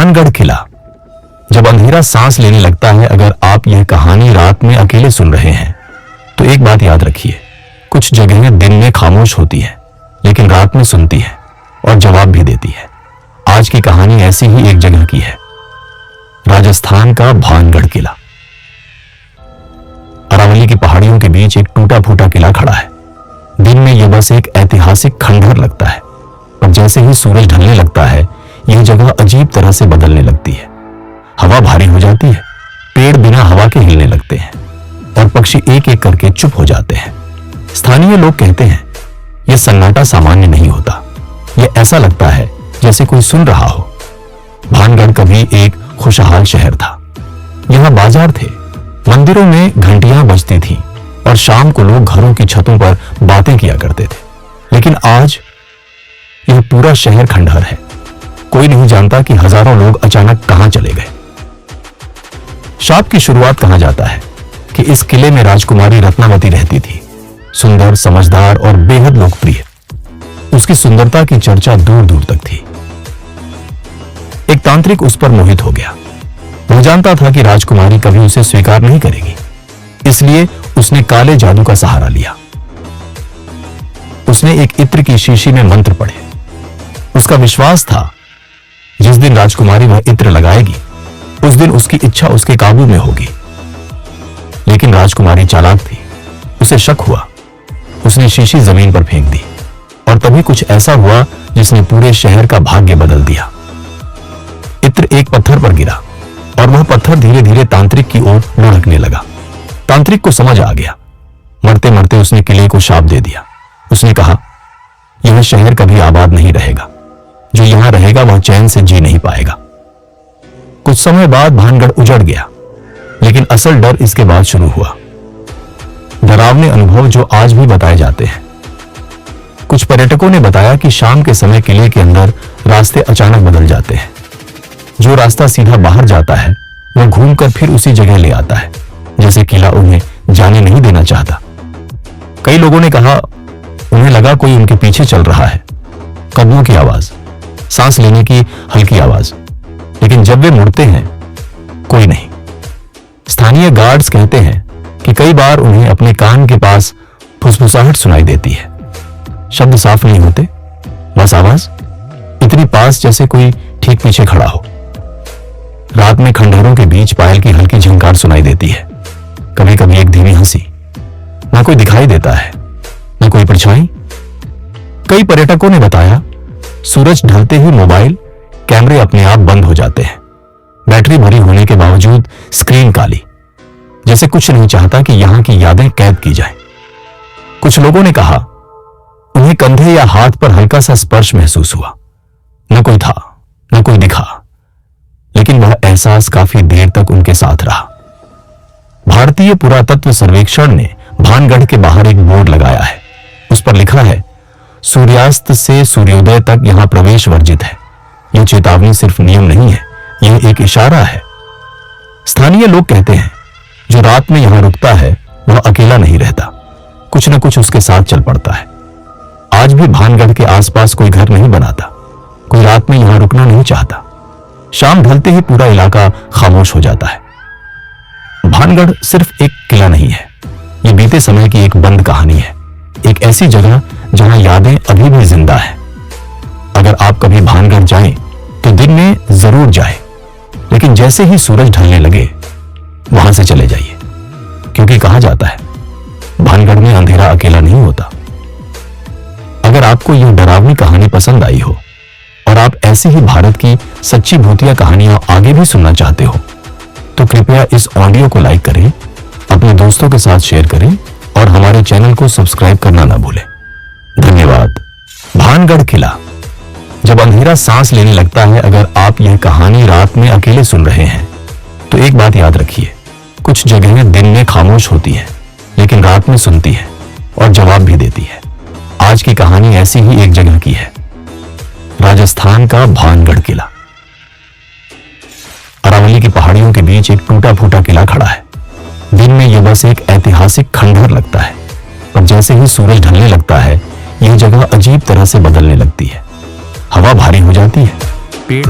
भानगढ़ किला। जब अंधेरा सांस लेने लगता है, अगर आप यह कहानी रात में अकेले सुन रहे हैं तो एक बात याद रखिए, कुछ जगहें दिन में खामोश होती है लेकिन रात में सुनती है और जवाब भी देती है। आज की कहानी ऐसी ही एक जगह की है, राजस्थान का भानगढ़ किला। अरावली की पहाड़ियों के बीच एक टूटा फूटा किला खड़ा है। दिन में यह बस एक ऐतिहासिक खंडहर लगता है, और जैसे ही सूरज ढलने लगता है यह जगह अजीब तरह से बदलने लगती है। हवा भारी हो जाती है, पेड़ बिना हवा के हिलने लगते हैं और पक्षी एक एक करके चुप हो जाते हैं। स्थानीय लोग कहते हैं यह सन्नाटा सामान्य नहीं होता, यह ऐसा लगता है जैसे कोई सुन रहा हो। भानगढ़ कभी एक खुशहाल शहर था। यहां बाजार थे, मंदिरों में घंटियां बजती थीं और शाम को लोग घरों की छतों पर बातें किया करते थे। लेकिन आज यह पूरा शहर खंडहर है। कोई नहीं जानता कि हजारों लोग अचानक कहां चले गए। शाप की शुरुआत कहा जाता है कि इस किले में राजकुमारी रत्नावती रहती थी, सुंदर, समझदार और बेहद लोकप्रिय। उसकी सुंदरता की चर्चा दूर दूर तक थी। एक तांत्रिक उस पर मोहित हो गया। वह जानता था कि राजकुमारी कभी उसे स्वीकार नहीं करेगी, इसलिए उसने काले जादू का सहारा लिया। उसने एक इत्र की शीशी में मंत्र पढ़े। उसका विश्वास था जिस दिन राजकुमारी वह इत्र लगाएगी उस दिन उसकी इच्छा उसके काबू में होगी। लेकिन राजकुमारी चालाक थी, उसे शक हुआ। उसने शीशी जमीन पर फेंक दी और तभी कुछ ऐसा हुआ जिसने पूरे शहर का भाग्य बदल दिया। इत्र एक पत्थर पर गिरा और वह पत्थर धीरे धीरे तांत्रिक की ओर लुढ़कने लगा। तांत्रिक को समझ आ गया। मरते मरते उसने किले को शाप दे दिया। उसने कहा, यह शहर कभी आबाद नहीं रहेगा, जो यहां रहेगा वह चैन से जी नहीं पाएगा। कुछ समय बाद भानगढ़ उजड़ गया, लेकिन असल डर इसके बाद शुरू हुआ। डरावने अनुभव जो आज भी बताए जाते हैं। कुछ पर्यटकों ने बताया कि शाम के समय किले के अंदर रास्ते अचानक बदल जाते हैं। जो रास्ता सीधा बाहर जाता है वह घूमकर फिर उसी जगह ले आता है, जैसे किला उन्हें जाने नहीं देना चाहता। कई लोगों ने कहा उन्हें लगा कोई उनके पीछे चल रहा है। कदमों की आवाज, सांस लेने की हल्की आवाज, लेकिन जब वे मुड़ते हैं कोई नहीं। स्थानीय गार्ड्स कहते हैं कि कई बार उन्हें अपने कान के पास फुसफुसाहट सुनाई देती है। शब्द साफ नहीं होते, बस आवाज इतनी पास जैसे कोई ठीक पीछे खड़ा हो। रात में खंडहरों के बीच पायल की हल्की झंकार सुनाई देती है। कभी कभी एक धीमी हंसी। ना कोई दिखाई देता है, ना कोई परछाई। कई पर्यटकों ने बताया सूरज ढलते ही मोबाइल कैमरे अपने आप बंद हो जाते हैं। बैटरी भरी होने के बावजूद स्क्रीन काली, जैसे कुछ नहीं चाहता कि यहां की यादें कैद की जाएं। कुछ लोगों ने कहा उन्हें कंधे या हाथ पर हल्का सा स्पर्श महसूस हुआ। न कोई था, न कोई दिखा, लेकिन वह एहसास काफी देर तक उनके साथ रहा। भारतीय पुरातत्व सर्वेक्षण ने भानगढ़ के बाहर एक बोर्ड लगाया है। उस पर लिखा है, सूर्यास्त से सूर्योदय तक यहां प्रवेश वर्जित है। यह चेतावनी सिर्फ नियम नहीं है, यह एक इशारा है। स्थानीय लोग कहते हैं जो रात में यहां रुकता है वह अकेला नहीं रहता, कुछ न कुछ उसके साथ चल पड़ता है। आज भी भानगढ़ के आसपास कोई घर नहीं बनाता, कोई रात में यहां रुकना नहीं चाहता। शाम ढलते ही पूरा इलाका खामोश हो जाता है। भानगढ़ सिर्फ एक किला नहीं है, यह बीते समय की एक बंद कहानी है। एक ऐसी जगह जहां यादें अभी भी जिंदा है। अगर आप कभी भानगढ़ जाएं तो दिन में जरूर जाएं, लेकिन जैसे ही सूरज ढलने लगे वहां से चले जाइए, क्योंकि कहा जाता है भानगढ़ में अंधेरा अकेला नहीं होता। अगर आपको यह डरावनी कहानी पसंद आई हो और आप ऐसी ही भारत की सच्ची भूतिया कहानियां आगे भी सुनना चाहते हो तो कृपया इस ऑडियो को लाइक करें, अपने दोस्तों के साथ शेयर करें और हमारे चैनल को सब्सक्राइब करना ना भूलें। धन्यवाद। भानगढ़ किला। जब अंधेरा सांस लेने लगता है, अगर आप यह कहानी रात में अकेले सुन रहे हैं तो एक बात याद रखिए, कुछ जगहें दिन में खामोश होती है लेकिन रात में सुनती है और जवाब भी देती है। आज की कहानी ऐसी ही एक जगह की है, राजस्थान का भानगढ़ किला। अरावली की पहाड़ियों के बीच एक टूटा फूटा किला खड़ा है। दिन में यह बस एक ऐतिहासिक खंडहर लगता है, पर जैसे ही सूरज ढलने लगता है यह जगह अजीब तरह से बदलने लगती है। हवा भारी हो जाती है, पेड़